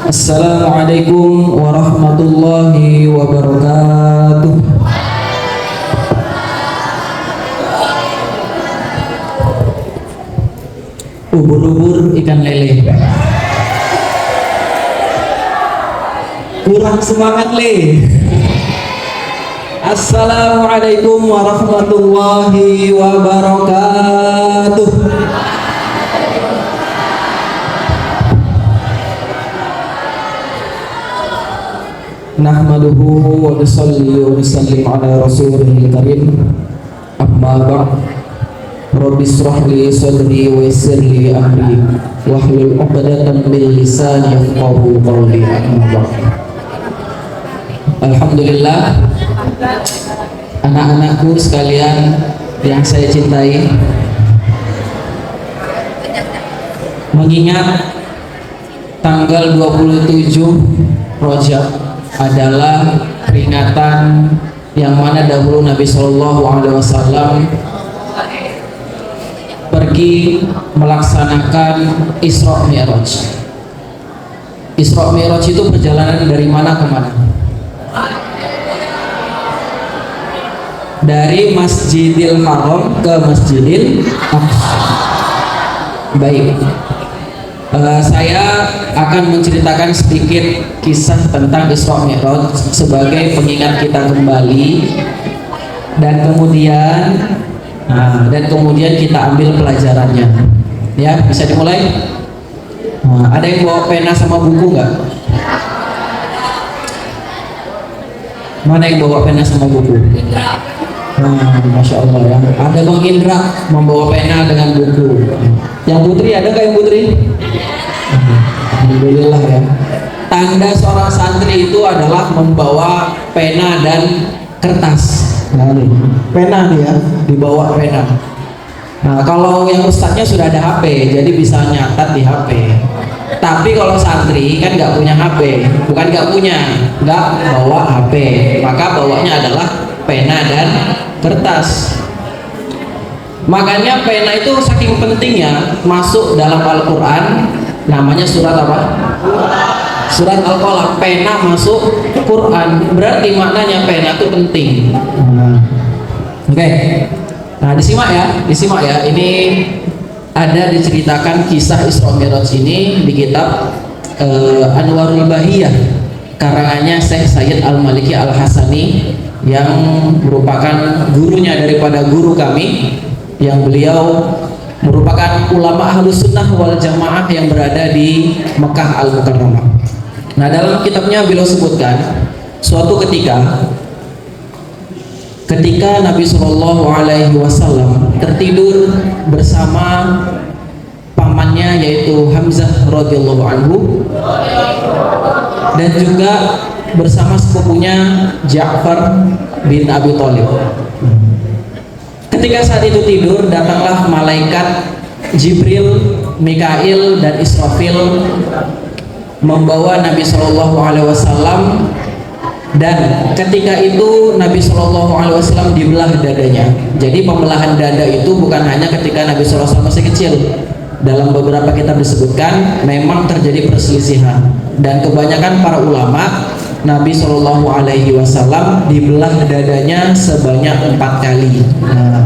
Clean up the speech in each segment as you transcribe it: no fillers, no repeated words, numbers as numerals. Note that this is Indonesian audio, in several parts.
Assalamualaikum warahmatullahi wabarakatuh. Ubur-ubur ikan lele. Kurang semangat le. Assalamualaikum warahmatullahi wabarakatuh. Nahmaduhu wa nusalli wa nusallim ala rasulihil karim. Amma ba'd. Rabbi israh li sadri wa yassir li amri wahlul 'uqdatam min lisani yafqahu qawli. Amma ba'd. Alhamdulillah, anak-anakku sekalian yang saya cintai, mengingat tanggal 27 Rajab adalah peringatan yang mana dahulu Nabi Shallallahu Alaihi Wasallam pergi melaksanakan Isra Mi'raj. Isra Mi'raj itu perjalanan dari mana ke mana? Dari Masjidil Haram ke Masjidil Aqsa. Baik. Saya akan menceritakan sedikit kisah tentang Isra Mi'raj sebagai pengingat kita kembali, dan kemudian kita ambil pelajarannya. Ya, bisa dimulai. Ada yang bawa pena sama buku nggak? Mana yang bawa pena sama buku? Masya Allah ya. Ada Bang Indra membawa pena dengan buku. Yang Putri ada nggak yang Putri? Alhamdulillah ya. Tanda seorang santri itu adalah membawa pena dan kertas. Nah, ini pena nih ya, dibawa pena. Nah, kalau yang ustadznya sudah ada HP, jadi bisa nyatat di HP. Tapi kalau santri kan nggak punya HP, bukan nggak bawa HP, maka bawanya adalah pena dan kertas. Makanya pena itu saking pentingnya masuk dalam Al-Quran, namanya surat apa? Surat Al-Qalam. Pena masuk Quran, berarti maknanya pena itu penting. Oke. Nah, disimak ya. Ini ada diceritakan kisah Isra Mi'raj ini di kitab Anwarul Bahiyah, karangannya Syekh Sayyid Al-Maliki Al-Hasani, yang merupakan gurunya daripada guru kami, yang beliau merupakan ulama Ahlus Sunnah wal Jamaah yang berada di Mekah Al-Mukarramah. Nah, dalam kitabnya beliau sebutkan suatu ketika Nabi Shallallahu Alaihi Wasallam tertidur bersama pamannya yaitu Hamzah radhiyallahu anhu, dan juga bersama sepupunya Ja'far bin Abi Thalib. Ketika saat itu tidur, datanglah malaikat Jibril, Mikail, dan Israfil membawa Nabi Shallallahu Alaihi Wasallam. Dan ketika itu Nabi Shallallahu Alaihi Wasallam dibelah dadanya. Jadi pembelahan dada itu bukan hanya ketika Nabi Shallallahu Alaihi Wasallam masih kecil. Dalam beberapa kitab disebutkan memang terjadi perselisihan, dan kebanyakan para ulama, Nabi Shallallahu Alaihi Wasallam dibelah dadanya sebanyak 4 kali. Nah,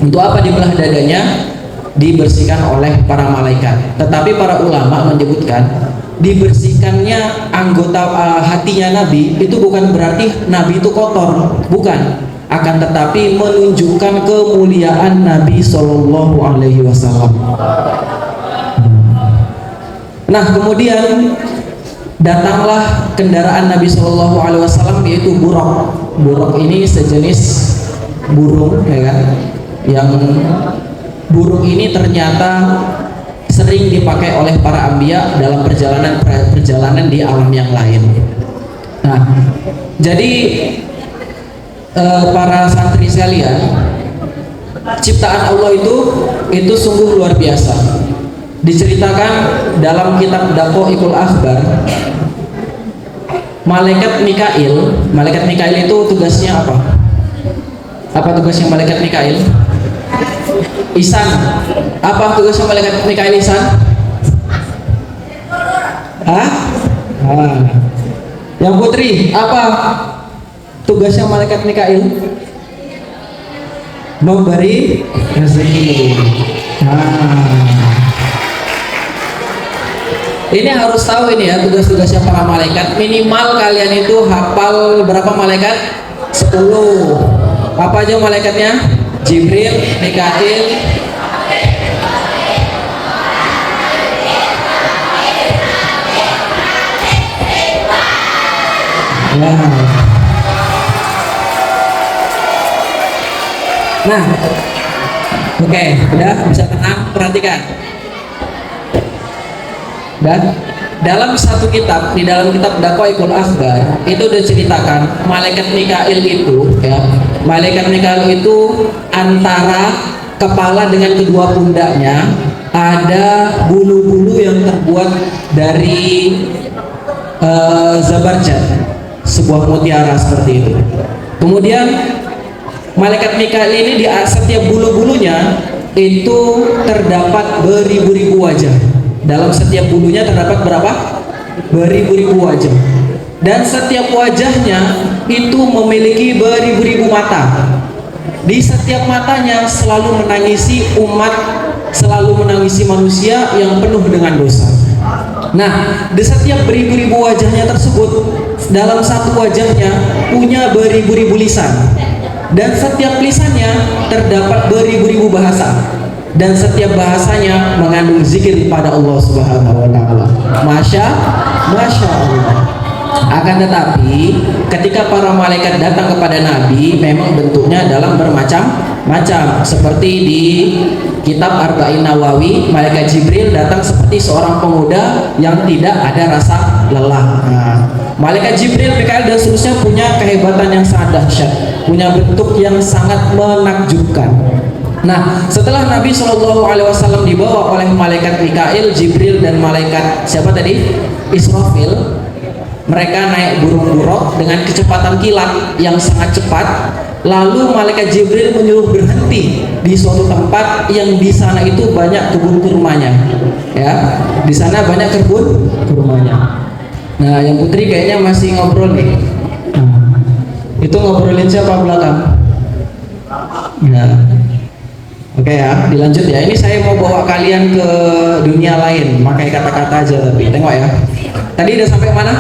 untuk apa dibelah dadanya? Dibersihkan oleh para malaikat. Tetapi para ulama menyebutkan dibersihkannya anggota hatinya Nabi itu bukan berarti Nabi itu kotor, bukan. Akan tetapi menunjukkan kemuliaan Nabi Shallallahu Alaihi Wasallam. Nah, kemudian datanglah kendaraan Nabi Shallallahu Alaihi Wasallam, yaitu buraq. Buraq ini sejenis burung, ya kan? Yang burung ini ternyata sering dipakai oleh para anbiya dalam perjalanan di alam yang lain. Nah, jadi para santri sekalian, ciptaan Allah itu sungguh luar biasa. Diceritakan dalam kitab Daqaiqul Akhbar, malaikat Mikail itu tugasnya apa? Apa tugasnya malaikat Mikail? Ihsan. Apa tugasnya malaikat Mikail ihsan? Hah? Nah, yang putri, apa tugasnya malaikat Mikail? Memberi rezeki. Nah, ini harus tahu ini ya tugas-tugasnya para malaikat. Minimal kalian itu hafal berapa malaikat? 10. Apa aja malaikatnya? Jibril, Mikail, nah, oke, udah bisa tenang, perhatikan. Dan dalam satu kitab, di dalam kitab Daqaiqul Akhbar itu udah ceritakan malaikat Mikail itu ya, malaikat Mikail itu antara kepala dengan kedua pundaknya ada bulu-bulu yang terbuat dari zabarjad, sebuah mutiara seperti itu. Kemudian malaikat Mikail ini di setiap bulu-bulunya itu terdapat beribu-ribu wajah. Dalam setiap bulunya terdapat berapa? Beribu-ribu wajah. Dan setiap wajahnya itu memiliki beribu-ribu mata. Di setiap matanya selalu menangisi umat, selalu menangisi manusia yang penuh dengan dosa. Nah, di setiap beribu-ribu wajahnya tersebut, dalam satu wajahnya punya beribu-ribu lisan. Dan setiap lisannya terdapat beribu-ribu bahasa. Dan setiap bahasanya mengandung zikir pada Allah Subhanahu wa taala. Masya Allah. Akan tetapi ketika para malaikat datang kepada Nabi memang bentuknya dalam bermacam-macam. Seperti di kitab Arba'in Nawawi, malaikat Jibril datang seperti seorang pemuda yang tidak ada rasa lelah. Nah, malaikat Jibril, Mikail dan seterusnya punya kehebatan yang sangat dahsyat, punya bentuk yang sangat menakjubkan. Nah, setelah Nabi SAW dibawa oleh malaikat Mikail, Jibril dan malaikat siapa tadi? Israfil, mereka naik burung buruk dengan kecepatan kilat yang sangat cepat. Lalu malaikat Jibril menyuruh berhenti di suatu tempat yang di sana itu banyak kebun kurmanya. Ya, di sana banyak kebun kurmanya. Nah, yang putri kayaknya masih ngobrol nih. Itu ngobrolin siapa belakang? Ya. Oke ya, dilanjut ya. Ini saya mau bawa kalian ke dunia lain, pakai kata-kata aja tapi tengok ya. Tadi udah sampai mana?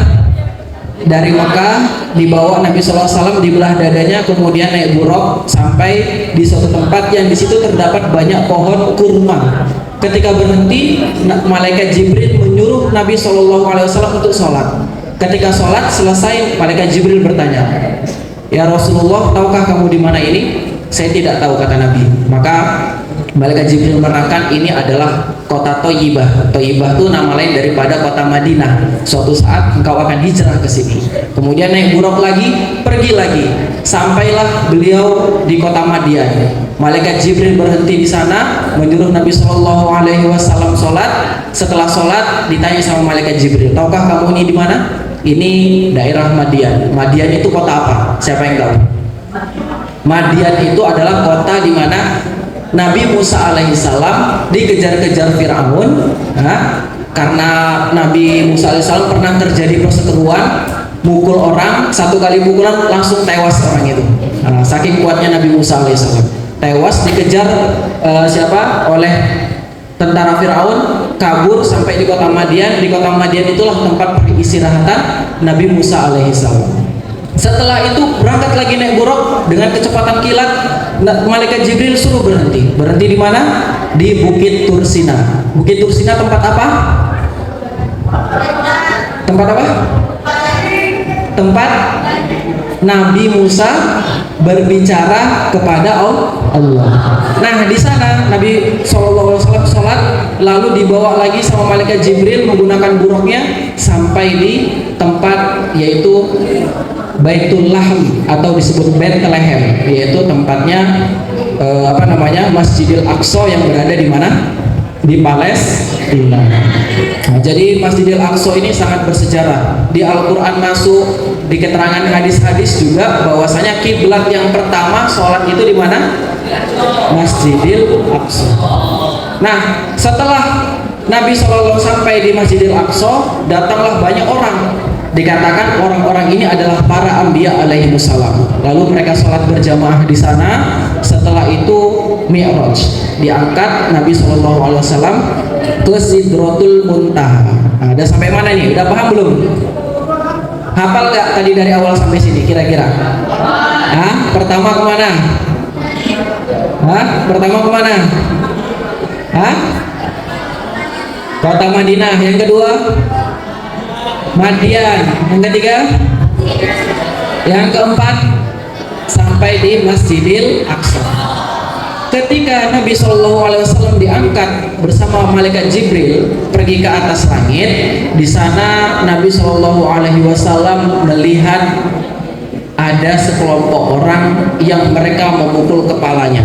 Dari Mekah dibawa Nabi SAW, dibelah dadanya, kemudian naik buruk sampai di suatu tempat yang di situ terdapat banyak pohon kurma. Ketika berhenti, malaikat Jibril menyuruh Nabi SAW untuk sholat. Ketika sholat selesai, malaikat Jibril bertanya, "Ya Rasulullah, tahukah kamu di mana ini?" "Saya tidak tahu," kata Nabi. Maka malaikat Jibril menerangkan ini adalah kota Thayyibah. Thayyibah itu nama lain daripada kota Madinah. Suatu saat engkau akan hijrah ke sini. Kemudian naik buruk lagi, pergi lagi. Sampailah beliau di kota Madian. Malaikat Jibril berhenti di sana, menyuruh Nabi SAW sholat. Setelah sholat ditanya sama malaikat Jibril, "Tahukah kamu ini di mana?" "Ini daerah Madian." Madian itu kota apa? Siapa yang tahu? Madian itu adalah kota di mana Nabi Musa alaihissalam dikejar-kejar Fir'aun, karena Nabi Musa alaihissalam pernah terjadi perseteruan, mukul orang, satu kali pukulan langsung tewas orang itu. Saking kuatnya Nabi Musa alaihissalam, tewas dikejar oleh tentara Fir'aun, kabur sampai di kota Madian. Di kota Madian itulah tempat peristirahatan Nabi Musa alaihissalam. Setelah itu berangkat lagi naik buruk dengan kecepatan kilat. Malaikat Jibril suruh berhenti. Berhenti di mana? Di Bukit Tursina. Bukit Tursina tempat apa? Tempat apa? Tempat Nabi Musa berbicara kepada Allah. Nah, di sana Nabi SAW sholat, lalu dibawa lagi sama malaikat Jibril menggunakan buruknya sampai di tempat yaitu Baitul Lahm atau disebut Bethlehem, yaitu tempatnya Masjidil Aqsa yang berada di mana? Di Palestina. Nah, jadi Masjidil Aqsa ini sangat bersejarah. Di Al-Quran masuk, di keterangan hadis-hadis juga bahwasanya kiblat yang pertama sholat itu di mana? Masjidil Aqsa. Nah, setelah Nabi SAW sampai di Masjidil Aqsa, datanglah banyak orang. Dikatakan orang-orang ini adalah para anbiya alaihi wassalam. Lalu mereka sholat berjamaah di sana. Setelah itu Mi'raj, diangkat Nabi SAW ke Sidratul Muntaha. Nah, udah sampai mana nih? Udah paham belum? Hafal gak tadi dari awal sampai sini kira-kira? Hah? Pertama kemana? Hah? Pertama kemana? Hah? Kota Madinah. Yang kedua Madian. Yang ketiga, yang keempat sampai di Masjidil Aqsa. Ketika Nabi SAW diangkat bersama malaikat Jibril pergi ke atas langit, di sana Nabi SAW melihat ada sekelompok orang yang mereka memukul kepalanya.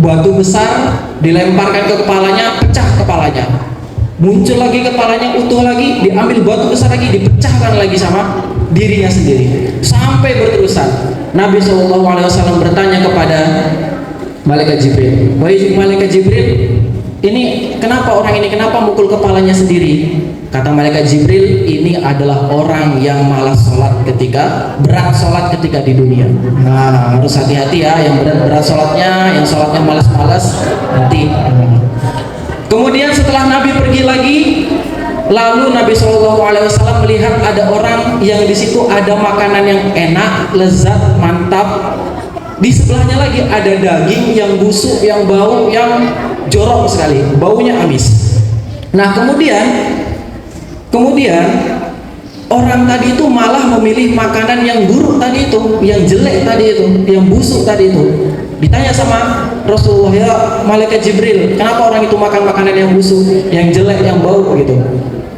Batu besar dilemparkan ke kepalanya, pecah kepalanya. Muncul lagi kepalanya utuh lagi, diambil batu besar lagi, dipecahkan lagi sama dirinya sendiri. Sampai berterusan. Nabi SAW bertanya kepada malaikat Jibril, "Wahai malaikat Jibril, ini kenapa orang ini kenapa mukul kepalanya sendiri?" Kata malaikat Jibril, "Ini adalah orang yang malas sholat berat sholat ketika di dunia." Nah, harus hati-hati ya, yang berat sholatnya, yang sholatnya malas-malas, hati. Kemudian setelah Nabi pergi lagi, lalu Nabi SAW melihat ada orang yang di situ ada makanan yang enak, lezat, mantap. Di sebelahnya lagi ada daging yang busuk, yang bau, yang jorok sekali, baunya amis. Nah kemudian orang tadi itu malah memilih makanan yang buruk tadi itu, yang jelek tadi itu, yang busuk tadi itu. Ditanya sama Rasulullah, "Ya malaikat Jibril, kenapa orang itu makan makanan yang busuk, yang jelek, yang bau gitu?"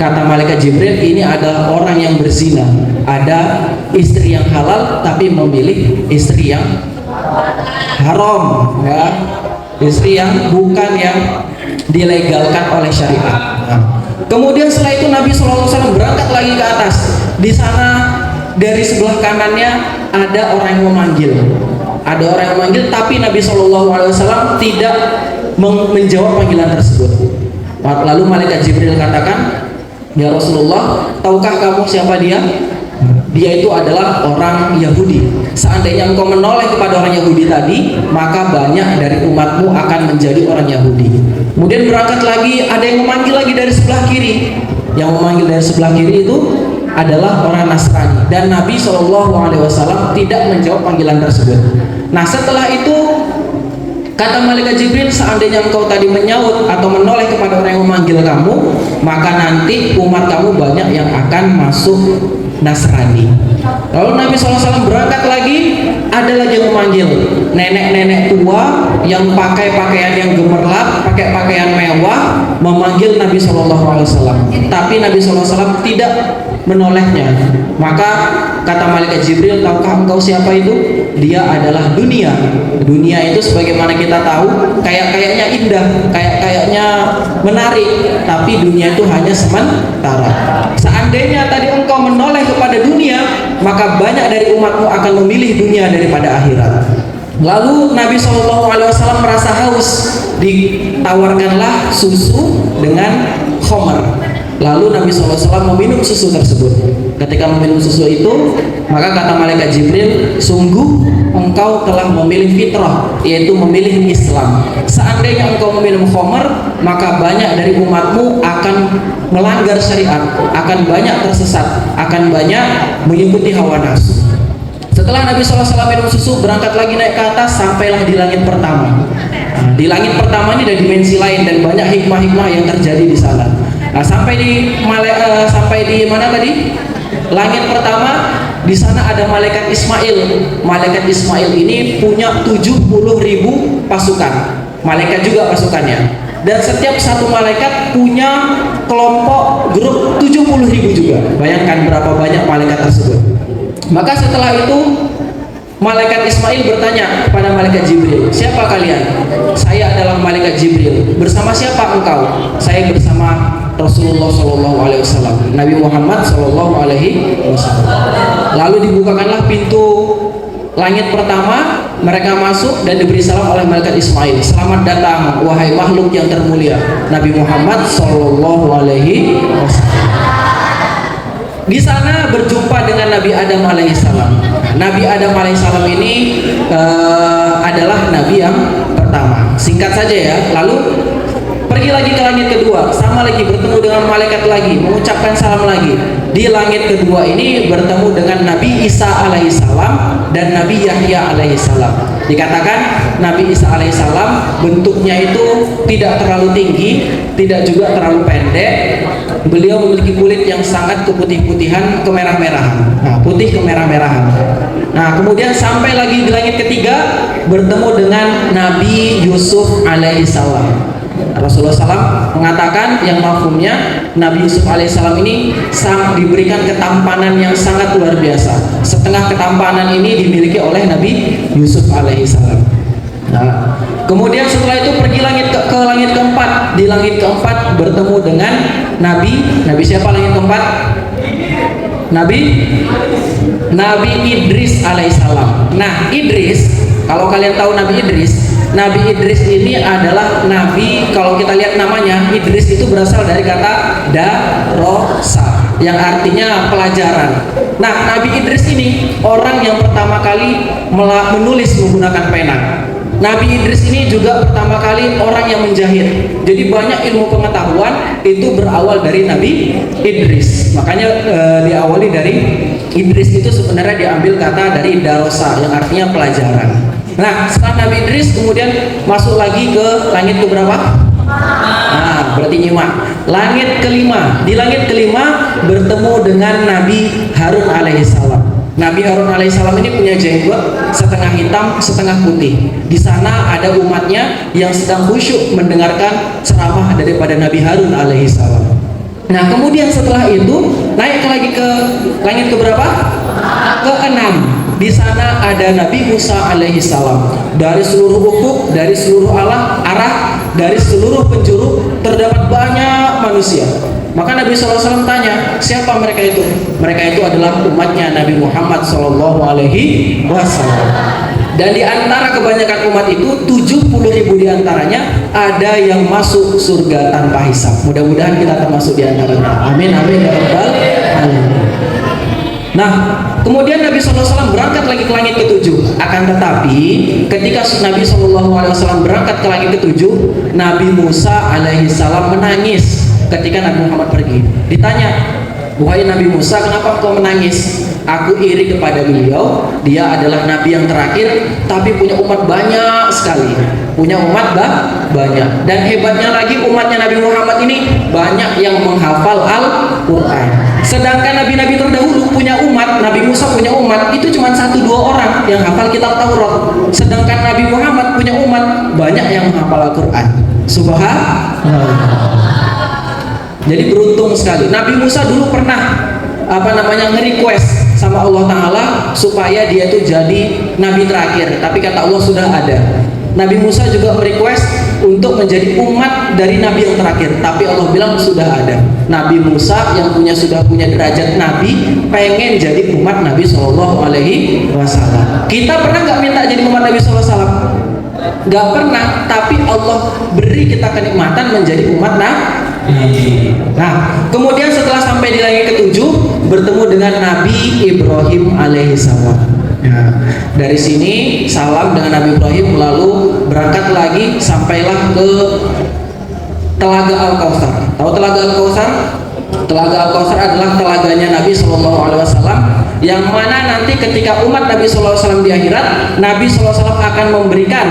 Kata malaikat Jibril, "Ini adalah orang yang berzina. Ada istri yang halal tapi memilih istri yang haram, ya, istri yang bukan yang dilegalkan oleh syariat." Kemudian setelah itu Nabi SAW berangkat lagi ke atas. Di sana dari sebelah kanannya ada orang yang memanggil. Ada orang yang memanggil, tapi Nabi SAW tidak menjawab panggilan tersebut. Lalu malaikat Jibril katakan, "Ya Rasulullah, tahukah kamu siapa dia?" Dia itu adalah orang Yahudi. Seandainya engkau menoleh kepada orang Yahudi tadi, maka banyak dari umatmu akan menjadi orang Yahudi. Kemudian berangkat lagi, ada yang memanggil lagi dari sebelah kiri. Yang memanggil dari sebelah kiri itu adalah orang Nasrani, dan Nabi SAW tidak menjawab panggilan tersebut. Nah setelah itu kata malaikat Jibril, seandainya engkau tadi menyaut atau menoleh kepada orang yang memanggil kamu, maka nanti umat kamu banyak yang akan masuk Nasrani. Lalu Nabi SAW berangkat lagi, ada lagi yang memanggil, nenek-nenek tua yang pakai pakaian yang gemerlap, pakai pakaian mewah, memanggil Nabi SAW. Tapi Nabi SAW tidak menolehnya. Maka kata malaikat Jibril, "Tahukah engkau siapa itu?" Dia adalah dunia. Dunia itu sebagaimana kita tahu, kayaknya indah, kayaknya menarik, tapi dunia itu hanya sementara. Seandainya tadi engkau menoleh kepada dunia, maka banyak dari umatmu akan memilih dunia daripada akhirat. Lalu Nabi SAW merasa haus, ditawarkanlah susu dengan khamar. Lalu Nabi SAW meminum susu tersebut. Ketika meminum susu itu, maka kata malaikat Jibril, "Sungguh engkau telah memilih fitrah, yaitu memilih Islam. Seandainya engkau meminum khamar, maka banyak dari umatmu akan melanggar syariat, akan banyak tersesat, akan banyak mengikuti hawa nafsu." Setelah Nabi SAW minum susu, berangkat lagi naik ke atas, sampailah di langit pertama. Nah, di langit pertama ini ada dimensi lain dan banyak hikmah-hikmah yang terjadi di sana. Nah, sampai di mana tadi? Langit pertama, di sana ada malaikat Ismail. Malaikat Ismail ini punya 70.000 pasukan. Malaikat juga pasukannya. Dan setiap satu malaikat punya kelompok grup 70.000 juga. Bayangkan berapa banyak malaikat tersebut. Maka setelah itu malaikat Ismail bertanya kepada malaikat Jibril, "Siapa kalian?" "Saya adalah malaikat Jibril." "Bersama siapa engkau?" "Saya bersama Rasulullah SAW, Nabi Muhammad SAW." Lalu dibukakanlah pintu langit pertama mereka masuk dan diberi salam oleh malaikat Ismail. Selamat datang wahai makhluk yang termulia Nabi Muhammad Sallallahu Alaihi Wasallam. Di sana berjumpa dengan Nabi Adam alaihissalam. Nabi Adam alaihissalam ini adalah nabi yang pertama. Singkat saja ya. Lalu pergi lagi ke langit kedua, sama lagi bertemu dengan malaikat lagi, mengucapkan salam lagi. Di langit kedua ini bertemu dengan Nabi Isa alaihissalam dan Nabi Yahya alaihissalam. Dikatakan Nabi Isa alaihissalam bentuknya itu tidak terlalu tinggi, tidak juga terlalu pendek. Beliau memiliki kulit yang sangat keputih-putihan, kemerah-merahan. Nah, putih kemerah-merahan. Nah, kemudian sampai lagi di langit ketiga bertemu dengan Nabi Yusuf alaihissalam. Rasulullah SAW mengatakan yang mafhumnya Nabi Yusuf alaihissalam ini diberikan ketampanan yang sangat luar biasa. Setengah ketampanan ini dimiliki oleh Nabi Yusuf alaihissalam. Nah, kemudian setelah itu pergi ke langit keempat. Di langit keempat bertemu dengan Nabi siapa langit keempat? Nabi Idris alaihissalam. Nah, Idris, kalau kalian tahu Nabi Idris ini adalah nabi, kalau kita lihat namanya, Idris itu berasal dari kata darosa yang artinya pelajaran. Nah, Nabi Idris ini orang yang pertama kali menulis menggunakan pena. Nabi Idris ini juga pertama kali orang yang menjahit. Jadi banyak ilmu pengetahuan itu berawal dari Nabi Idris. Makanya diawali dari Idris itu sebenarnya diambil kata dari darosa yang artinya pelajaran. Nah, setelah Nabi Idris kemudian masuk lagi ke langit keberapa? Nah, berarti nyimak. Langit kelima. Di langit kelima bertemu dengan Nabi Harun alaihissalam. Nabi Harun alaihissalam ini punya jenggot setengah hitam, setengah putih. Di sana ada umatnya yang sedang khusyuk mendengarkan ceramah daripada Nabi Harun alaihissalam. Nah, kemudian setelah itu naik lagi ke langit keberapa? Keenam. Di sana ada Nabi Musa alaihissalam. Dari seluruh ufuk, dari seluruh arah, dari seluruh penjuru terdapat banyak manusia. Maka Nabi SAW tanya, siapa mereka itu? Mereka itu adalah umatnya Nabi Muhammad SAW. Dan di antara kebanyakan umat itu 70.000 diantaranya ada yang masuk surga tanpa hisab. Mudah-mudahan kita termasuk di antaranya. Amin amin ya rabbal alamin. Nah, kemudian Nabi SAW berangkat lagi ke langit ketujuh. Akan tetapi ketika Nabi SAW berangkat ke langit ketujuh, Nabi Musa alaihissalam menangis ketika Nabi Muhammad pergi. Ditanya, wahai Nabi Musa, kenapa kau menangis? Aku iri kepada beliau. Dia adalah Nabi yang terakhir, tapi punya umat banyak sekali. Punya umat banyak. Dan hebatnya lagi umatnya Nabi Muhammad ini banyak yang menghafal Al-Quran. Sedangkan Nabi-Nabi terdahulu punya umat, Nabi Musa punya umat, itu cuma 1-2 orang yang hafal kitab Taurat. Sedangkan Nabi Muhammad punya umat banyak yang menghafal Al-Quran. Subhanallah. Jadi beruntung sekali. Nabi Musa dulu pernah nge-request sama Allah Ta'ala supaya dia itu jadi Nabi terakhir. Tapi kata Allah sudah ada. Nabi Musa juga merequest untuk menjadi umat dari Nabi yang terakhir. Tapi Allah bilang sudah ada. Nabi Musa yang sudah punya derajat Nabi pengen jadi umat Nabi SAW. Kita pernah nggak minta jadi umat Nabi SAW? Nggak pernah. Tapi Allah beri kita kenikmatan menjadi umat Nabi. Nah, kemudian setelah sampai di langit ketujuh bertemu dengan Nabi Ibrahim alaihissalam. Ya, dari sini salam dengan Nabi Ibrahim, lalu berangkat lagi sampailah ke Telaga Al-Kautsar. Tahu Telaga Al-Kautsar? Telaga Al-Kautsar adalah telaganya Nabi SAW, yang mana nanti ketika umat Nabi SAW di akhirat, Nabi SAW akan memberikan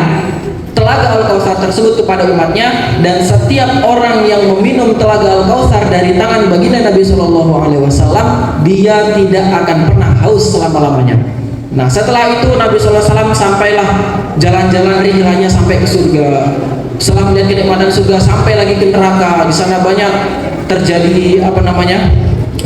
Telaga Al-Kautsar tersebut kepada umatnya, dan setiap orang yang meminum Telaga Al-Kautsar dari tangan baginda Nabi SAW, dia tidak akan pernah haus selama-lamanya. Nah, setelah itu Nabi SAW sampailah jalan-jalan rihlahnya sampai ke surga. Setelah melihat kenikmatan surga, sampai lagi ke neraka. Di sana banyak terjadi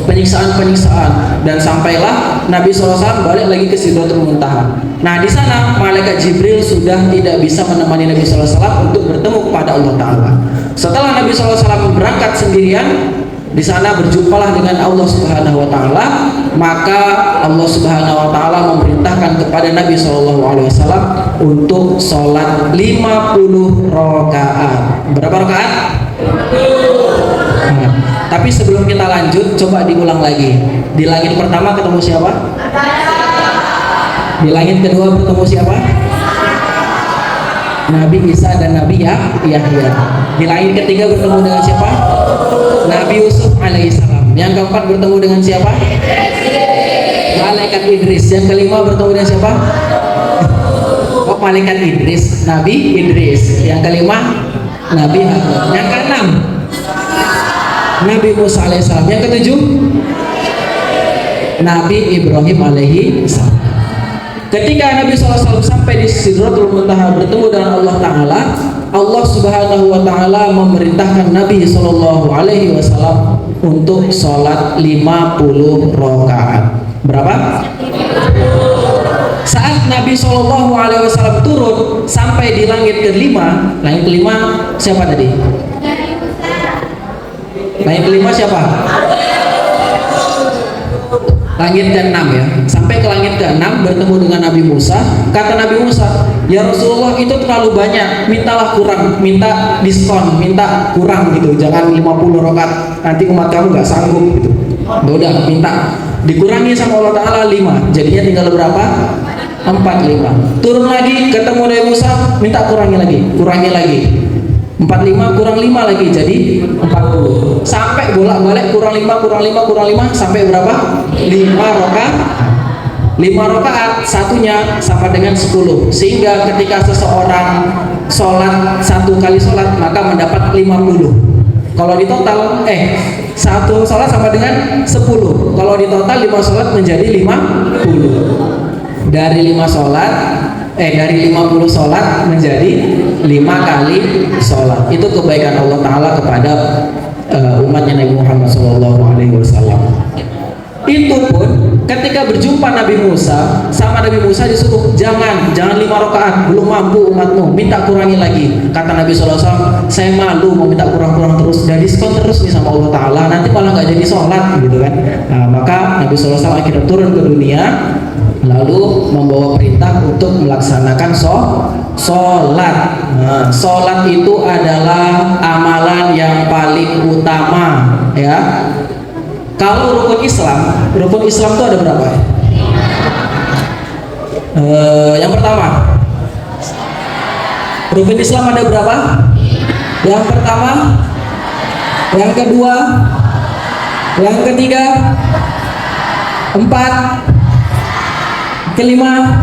penyiksaan, dan sampailah Nabi SAW balik lagi ke Sidratul Muntaha. Nah, di sana malaikat Jibril sudah tidak bisa menemani Nabi SAW untuk bertemu kepada Allah Ta'ala. Setelah Nabi SAW berangkat sendirian, Di sana berjumpalah dengan Allah Subhanahu wa taala, maka Allah Subhanahu wa taala memerintahkan kepada Nabi sallallahu alaihi wasallam untuk sholat 50 rakaat. Berapa rakaat? Nah, tapi sebelum kita lanjut, coba diulang lagi. Di langit pertama ketemu siapa? Di langit kedua bertemu siapa? Nabi Isa dan Nabi Yahya. Di langit ketiga bertemu dengan siapa? Nabi Yusuf alaihissalam. Yang keempat bertemu dengan siapa? Malaikat Idris. Yang kelima bertemu dengan siapa? Oh, malaikat Idris, Nabi Idris. Yang kelima Nabi Harun. Yang keenam Nabi Musa alaihissalam. Yang ketujuh Nabi Ibrahim alaihissalam. Ketika Nabi SAW sampai di Sidratul Muntaha bertemu dengan Allah Ta'ala, Allah Subhanahu wa Ta'ala memerintahkan Nabi SAW untuk sholat 50 rakaat. Berapa? Saat Nabi SAW turun sampai di langit kelima, langit kelima siapa tadi? Langit kelima siapa? Langit ke-6 ya. Sampai ke langit ke-6 bertemu dengan Nabi Musa. Kata Nabi Musa, "Ya Rasulullah, itu terlalu banyak, mintalah kurang, minta diskon, minta kurang gitu. Jangan 50 rakaat, nanti umat kamu nggak sanggup gitu." Udah minta dikurangi sama Allah Ta'ala 5. Jadinya tinggal berapa? 45. Turun lagi ketemu Nabi Musa, minta kurangi lagi. 45 kurang 5 lagi jadi 40. Sampai bolak-balik kurang 5 sampai berapa? 5 rakaat. 5 rakaat satunya sama dengan 10. Sehingga ketika seseorang sholat satu kali sholat maka mendapat 50. Kalau di total satu sholat sama dengan 10. Kalau di total 5 sholat menjadi 50. Dari 50 sholat menjadi 5 kali sholat. Itu kebaikan Allah Ta'ala kepada umatnya Nabi Muhammad SAW. Itu pun ketika berjumpa Nabi Musa, sama Nabi Musa disuruh jangan 5 rakaat, belum mampu umatmu, minta kurangi lagi. Kata Nabi SAW, saya malu mau minta kurang-kurang terus, dan diskon terus nih sama Allah Ta'ala, nanti malah nggak jadi sholat gitu kan. Nah, maka Nabi SAW akhirnya turun ke dunia, lalu membawa perintah untuk melaksanakan sholat. Nah, sholat itu adalah amalan yang paling utama ya. Kalau rukun Islam itu ada berapa ya? Yang pertama, rukun Islam ada berapa? Yang pertama, yang kedua, yang ketiga, 4, kelima.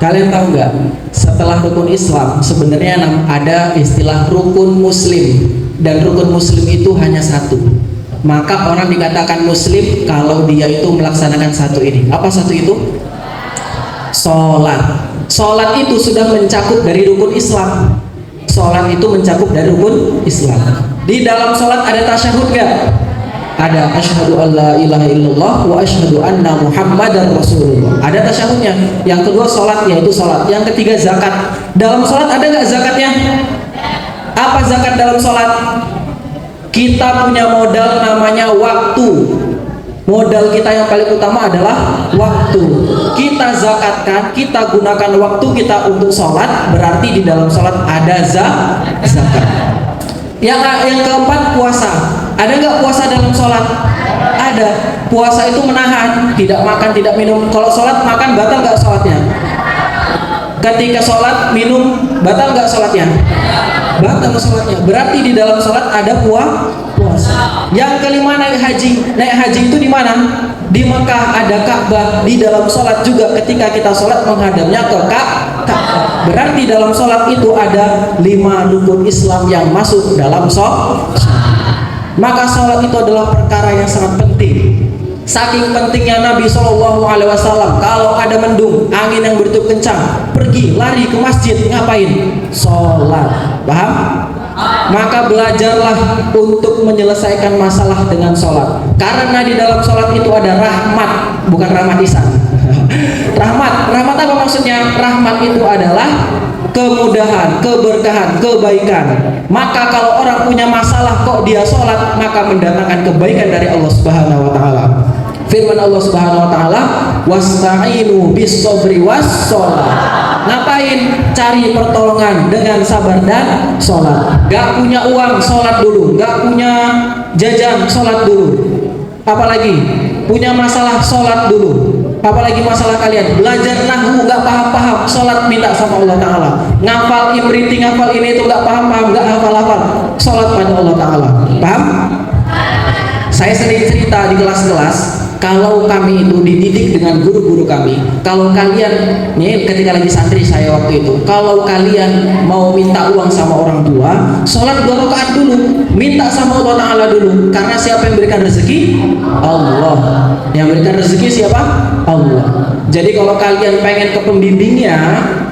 Kalian tahu nggak? Setelah rukun Islam sebenarnya ada istilah rukun Muslim. Dan rukun Muslim itu hanya satu. Maka orang dikatakan Muslim kalau dia itu melaksanakan satu ini. Apa satu itu? Sholat. Sholat itu sudah mencakup dari rukun Islam. Sholat itu mencakup dari rukun Islam. Di dalam sholat ada tasyahud nggak? Ada. Asyhadu an la ilaha illallah wa asyhadu anna muhammadar rasulullah. Ada tasyahudnya. Yang kedua sholat, yaitu sholat. Yang ketiga zakat. Dalam sholat ada nggak zakatnya? Apa zakat dalam sholat? Kita punya modal namanya waktu. Modal kita yang paling utama adalah waktu. Kita zakatkan, kita gunakan waktu kita untuk sholat. Berarti di dalam sholat ada zakat. Yang keempat, puasa. Ada nggak puasa dalam sholat? Ada. Puasa itu menahan, tidak makan, tidak minum. Kalau sholat makan, batal nggak sholatnya? Ketika sholat minum, batal nggak sholatnya? Batal sholatnya. Berarti di dalam sholat ada puasa. Yang kelima, naik haji. Naik haji itu di mana? Di Mekah ada Ka'bah. Di dalam sholat juga ketika kita sholat menghadapnya ke Ka'bah. Berarti dalam sholat itu ada 5 rukun Islam yang masuk dalam sholat. Maka sholat itu adalah perkara yang sangat penting. Saking pentingnya Nabi SAW, kalau ada mendung, angin yang bertiup kencang, pergi lari ke masjid, ngapain? Sholat. Paham? Maka belajarlah untuk menyelesaikan masalah dengan sholat. Karena di dalam sholat itu ada rahmat, bukan rahmat Ihsan. Rahmat. Rahmat apa maksudnya? Rahmat itu adalah kemudahan, keberkahan, kebaikan. Maka kalau orang punya masalah kok dia sholat, maka mendatangkan kebaikan dari Allah Subhanahu wa taala. Firman Allah Subhanahu wa taala, "Wasta'inu bis-sabri was-shalah." Ngapain? Cari pertolongan dengan sabar dan sholat. Gak punya uang, sholat dulu. Gak punya jajan, sholat dulu. Apalagi punya masalah, sholat dulu. Apalagi masalah kalian belajar nahwu gak paham-paham, sholat minta sama Allah Ta'ala. Ngapal imriti, ngapal ini itu gak paham-paham, gak hafal-hafal, sholat pada Allah Ta'ala. Paham? Saya sering cerita di kelas-kelas, kalau kami itu dididik dengan guru-guru kami, kalau kalian, nih ketika lagi santri saya waktu itu, kalau kalian mau minta uang sama orang tua, sholat 2 rakaat dulu, minta sama Allah Ta'ala dulu, karena siapa yang berikan rezeki? Allah. Yang berikan rezeki siapa? Allah. Jadi kalau kalian pengen ke pembimbingnya,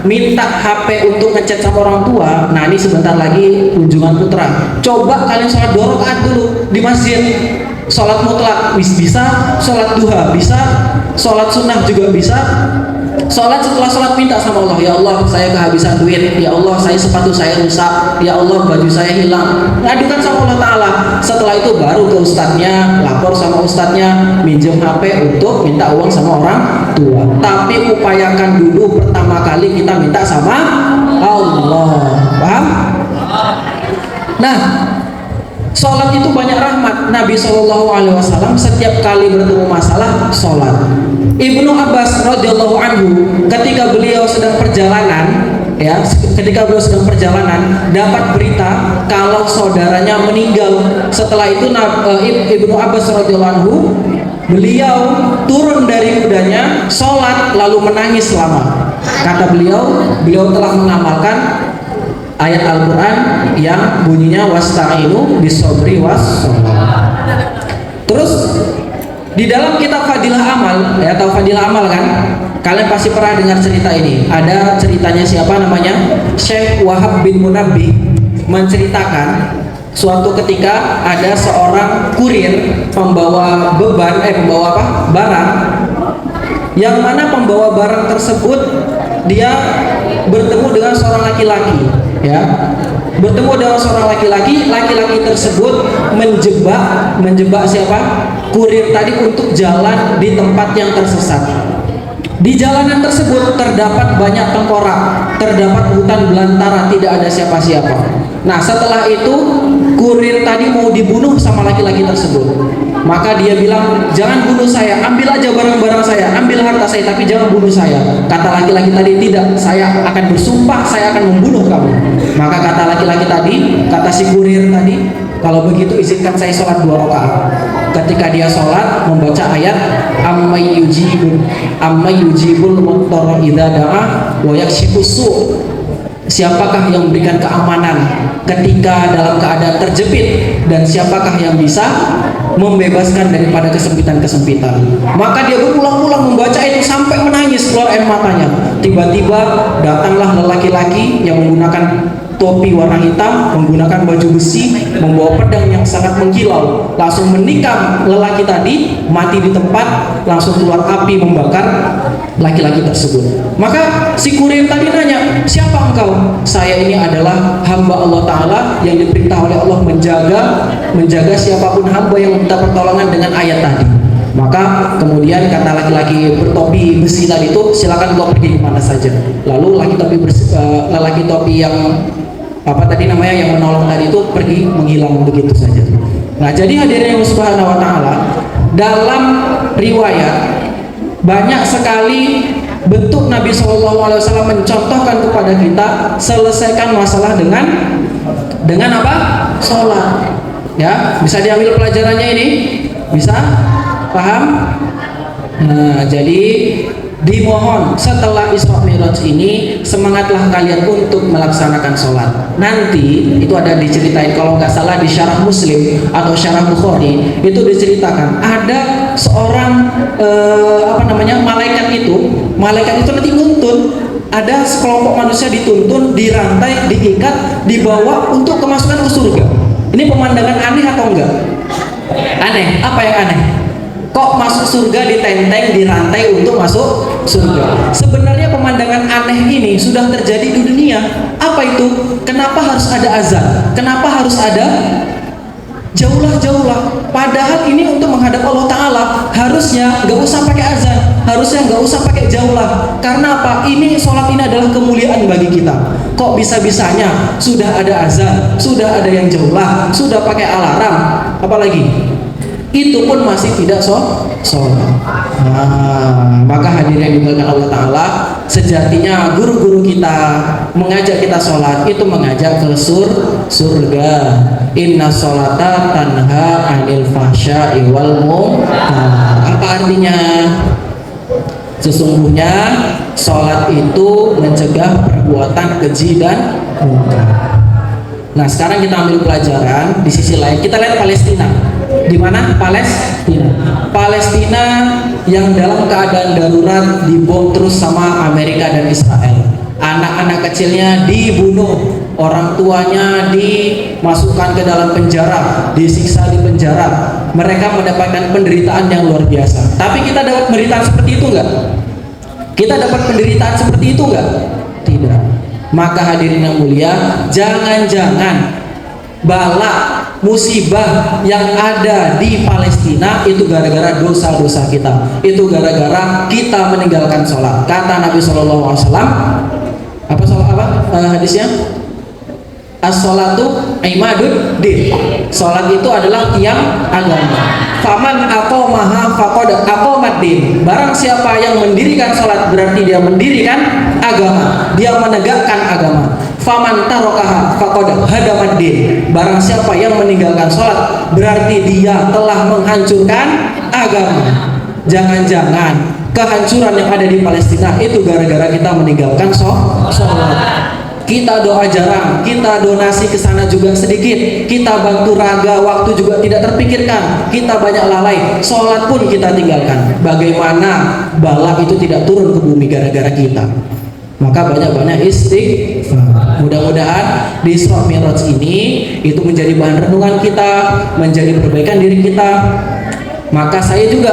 minta HP untuk ngechat sama orang tua, nah ini sebentar lagi kunjungan putra, coba kalian sholat 2 rakaat dulu di masjid. Sholat mutlak bisa, sholat duha bisa, sholat sunnah juga bisa. Sholat setelah sholat minta sama Allah, ya Allah saya kehabisan duit, ya Allah sepatu saya rusak, ya Allah baju saya hilang. Ngadukan sama Allah Ta'ala. Setelah itu baru ke ustadznya, lapor sama ustadznya, minjem HP untuk minta uang sama orang tua. Tapi upayakan dulu pertama kali kita minta sama Allah. Paham? Nah, sholat itu banyak rahmat. Nabi SAW setiap kali bertemu masalah sholat. Ibnu Abbas radhiyallahu anhu ketika beliau sedang perjalanan, ya, ketika beliau sedang perjalanan dapat berita kalau saudaranya meninggal. Setelah itu Ibnu Abbas radhiyallahu anhu beliau turun dari kudanya, sholat lalu menangis lama. Kata beliau telah mengamalkan ayat Al-Quran yang bunyinya wasta'inu bis-sabri was-shalah. Terus di dalam kitab Fadilah Amal, ya tahu Fadilah Amal kan? Kalian pasti pernah dengar cerita ini. Ada ceritanya siapa namanya? Syekh Wahab bin Munabbih menceritakan suatu ketika ada seorang kurir pembawa barang, yang mana pembawa barang tersebut dia bertemu dengan seorang laki-laki, ya, bertemu dengan seorang laki-laki tersebut menjebak siapa? Kurir tadi untuk jalan di tempat yang tersesat. Di jalanan tersebut terdapat banyak tengkorak, terdapat hutan belantara, tidak ada siapa-siapa. Nah, setelah itu kurir tadi mau dibunuh sama laki-laki tersebut. Maka dia bilang, jangan bunuh saya, ambil aja barang-barang saya, ambil harta saya, tapi jangan bunuh saya. Kata laki-laki tadi, tidak, saya akan bersumpah, saya akan membunuh kamu. Maka kata laki-laki tadi, kata si kurir tadi, kalau begitu izinkan saya sholat 2 rakaat. Ketika dia sholat membaca ayat amma yujibul muttara idza da'a wa yakshifus su'. Siapakah yang memberikan keamanan ketika dalam keadaan terjepit, dan siapakah yang bisa membebaskan daripada kesempitan-kesempitan. Maka dia berulang-ulang membaca itu sampai menangis keluar air matanya. Tiba-tiba datanglah lelaki-laki yang menggunakan topi warna hitam, menggunakan baju besi, membawa pedang yang sangat mengkilau, langsung menikam lelaki tadi, mati di tempat, langsung keluar api membakar laki-laki tersebut. Maka si kurir tadi nanya, siapa engkau? Saya ini adalah hamba Allah Ta'ala yang diperintah oleh Allah menjaga siapapun hamba yang minta pertolongan dengan ayat tadi. Maka kemudian kata laki-laki bertopi besi tadi itu, silakan kau pergi di mana saja. Lalu lelaki topi yang yang menolong tadi itu pergi menghilang begitu saja. Nah, jadi hadirin yang subhanahu wa ta'ala, dalam riwayat banyak sekali bentuk Nabi SAW mencontohkan kepada kita selesaikan masalah dengan apa? Sholat. Ya, bisa diambil pelajarannya ini? Bisa? Paham? Nah, jadi dimohon setelah Isra Mi'raj ini semangatlah kalian untuk melaksanakan sholat. Nanti itu ada diceritain, kalau nggak salah di syarah Muslim atau syarah Bukhari itu diceritakan ada seorang malaikat itu nanti nuntun, ada sekelompok manusia dituntun, dirantai, diikat, dibawa untuk kemasukan ke surga. Ini pemandangan aneh atau enggak? Aneh. Apa yang aneh? Kok masuk surga ditenteng, dirantai untuk masuk surga? Sebenarnya pemandangan aneh ini sudah terjadi di dunia. Apa itu? Kenapa harus ada azan? Kenapa harus ada jaulah? Padahal ini untuk menghadap Allah Ta'ala. Harusnya nggak usah pakai azan, harusnya nggak usah pakai jaulah. Karena apa? Ini sholat ini adalah kemuliaan bagi kita. Kok bisa-bisanya sudah ada azan, sudah ada yang jaulah, sudah pakai alarm, apalagi itu pun masih tidak sholat. Maka hadirin yang dimuliakan Allah Ta'ala, sejatinya guru-guru kita mengajak kita sholat itu mengajak ke surga. Inna sholata tanha anil fahsya'i wal munkar. Apa artinya? Sesungguhnya sholat itu mencegah perbuatan keji dan munkar. Nah, sekarang kita ambil pelajaran di sisi lain. Kita lihat Palestina. Di mana? Palestina yang dalam keadaan darurat dibom terus sama Amerika dan Israel. Anak-anak kecilnya dibunuh, orang tuanya dimasukkan ke dalam penjara, disiksa di penjara. Mereka mendapatkan penderitaan yang luar biasa. Tapi kita dapat penderitaan seperti itu enggak? Kita dapat penderitaan seperti itu enggak? Tidak. Maka hadirin yang mulia, jangan-jangan bala musibah yang ada di Palestina itu gara-gara dosa-dosa kita. Itu gara-gara kita meninggalkan sholat. Kata Nabi SAW, hadisnya? As-sholatu imadud din. Sholat itu adalah tiang agama. Faman aqamaha faqad aqamat din. Barang siapa yang mendirikan sholat berarti dia mendirikan agama, dia menegakkan agama. Faman tarakaha faqad hadamat din. Barang siapa yang meninggalkan sholat berarti dia telah menghancurkan agama. Jangan-jangan kehancuran yang ada di Palestina itu gara-gara kita meninggalkan sholat. Kita doa jarang, kita donasi ke sana juga sedikit, kita bantu raga, waktu juga tidak terpikirkan, kita banyak lalai, sholat pun kita tinggalkan. Bagaimana bala itu tidak turun ke bumi gara-gara kita? Maka banyak-banyak istighfar. Mudah-mudahan di Isra Mi'raj ini itu menjadi bahan renungan kita, menjadi perbaikan diri kita. Maka saya juga,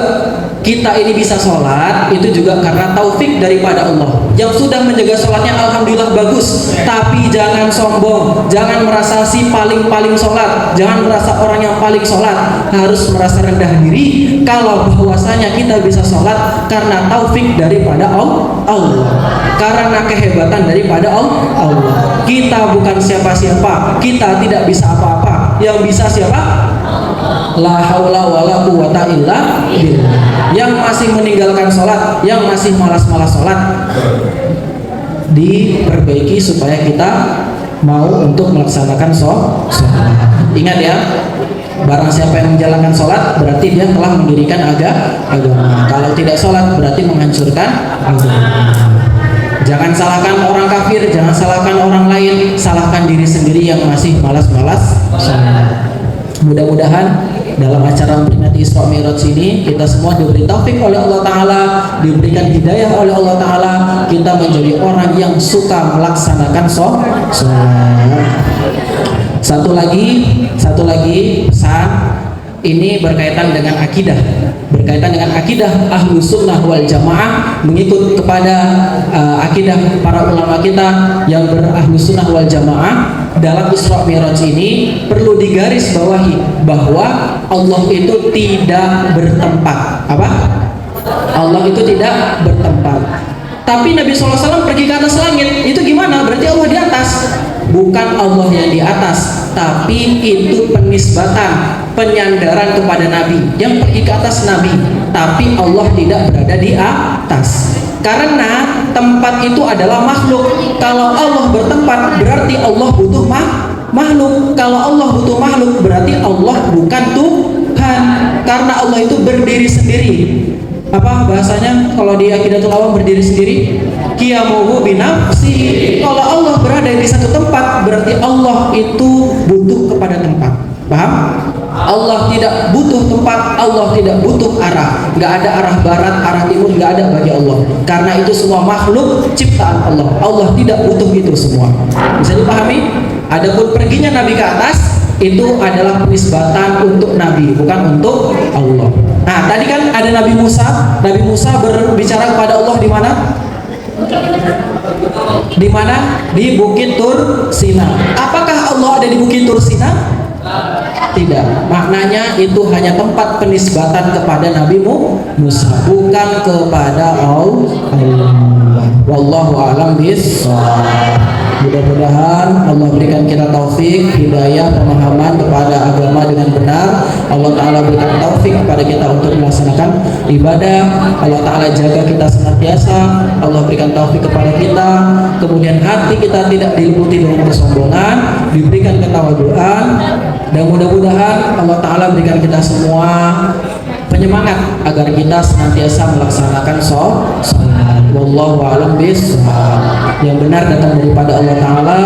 kita ini bisa sholat itu juga karena taufik daripada Allah yang sudah menjaga sholatnya. Alhamdulillah bagus, tapi jangan sombong, jangan merasa si paling sholat, jangan merasa orang yang paling sholat. Harus merasa rendah diri kalau bahwasanya kita bisa sholat karena taufik daripada Allah, karena kehebatan daripada Allah. Kita bukan siapa-siapa, kita tidak bisa apa-apa. Yang bisa siapa? La haula wala quwata illa billah. Yang masih meninggalkan sholat, yang masih malas-malas sholat, diperbaiki supaya kita mau untuk melaksanakan sholat. Ingat ya, barang siapa yang menjalankan sholat berarti dia telah mendirikan agama. Kalau tidak sholat berarti menghancurkan agama. Jangan salahkan orang kafir, jangan salahkan orang lain, salahkan diri sendiri yang masih malas-malas sholat. Mudah-mudahan dalam acara memperingati Isra Mi'raj ini kita semua diberi taufik oleh Allah Ta'ala, diberikan hidayah oleh Allah Ta'ala, kita menjadi orang yang suka melaksanakan sholat. Satu lagi pesan ini berkaitan dengan akidah, Ahlus Sunnah wal Jamaah, mengikut kepada akidah para ulama kita yang berahlus sunnah wal jamaah. Dalam Isra Mi'raj ini perlu digarisbawahi bahwa Allah itu tidak bertempat. Allah itu tidak bertempat. Tapi Nabi SAW pergi ke atas langit, itu gimana? Berarti Allah di atas. Bukan Allah yang di atas, tapi itu penisbatan, penyandaran kepada Nabi. Yang pergi ke atas Nabi, tapi Allah tidak berada di atas. Karena tempat itu adalah makhluk. Kalau Allah bertempat berarti Allah butuh makhluk. Kalau Allah butuh makhluk berarti Allah bukan Tuhan. Karena Allah itu berdiri sendiri. Apa bahasanya kalau di Aqidatul Awam berdiri sendiri? Qiyamuhu binafsi. Kalau Allah berada di satu tempat berarti Allah itu butuh kepada tempat. Paham? Allah tidak butuh tempat, Allah tidak butuh arah. Nggak ada arah barat, arah timur, nggak ada bagi Allah. Karena itu semua makhluk ciptaan Allah. Allah tidak butuh itu semua. Bisa dipahami? Adapun perginya Nabi ke atas itu adalah penisbatan untuk Nabi. Nabi, bukan untuk Allah. Nah, tadi kan ada Nabi Musa. Nabi Musa berbicara kepada Allah di mana? Di mana? Di Bukit Tur Sina. Apakah Allah ada di Bukit Tur Sina? Tidak. Maknanya itu hanya tempat penisbatan kepada Nabi Musa, bukan kepada Allah. Wallahu a'lam bishawab. Mudah-mudahan Allah berikan kita taufik, hidayah, pemahaman kepada agama dengan benar. Allah Ta'ala berikan taufik kepada kita untuk melaksanakan ibadah. Allah Ta'ala jaga kita senantiasa. Allah berikan taufik kepada kita. Kemudian hati kita tidak diliputi dengan kesombongan, diberikan ketawaduan. Dan mudah-mudahan Allah Ta'ala berikan kita semua penyemangat agar kita senantiasa melaksanakan sholat. Wallahu a'lam bishawab. Yang benar datang daripada Allah Ta'ala,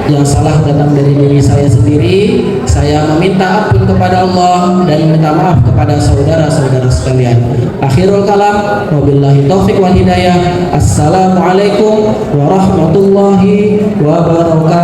yang salah datang dari diri saya sendiri. Saya meminta ampun kepada Allah dan meminta maaf kepada saudara-saudara sekalian. Akhirul kalam, wabillahi taufiq wal hidayah. Assalamualaikum warahmatullahi wabarakatuh.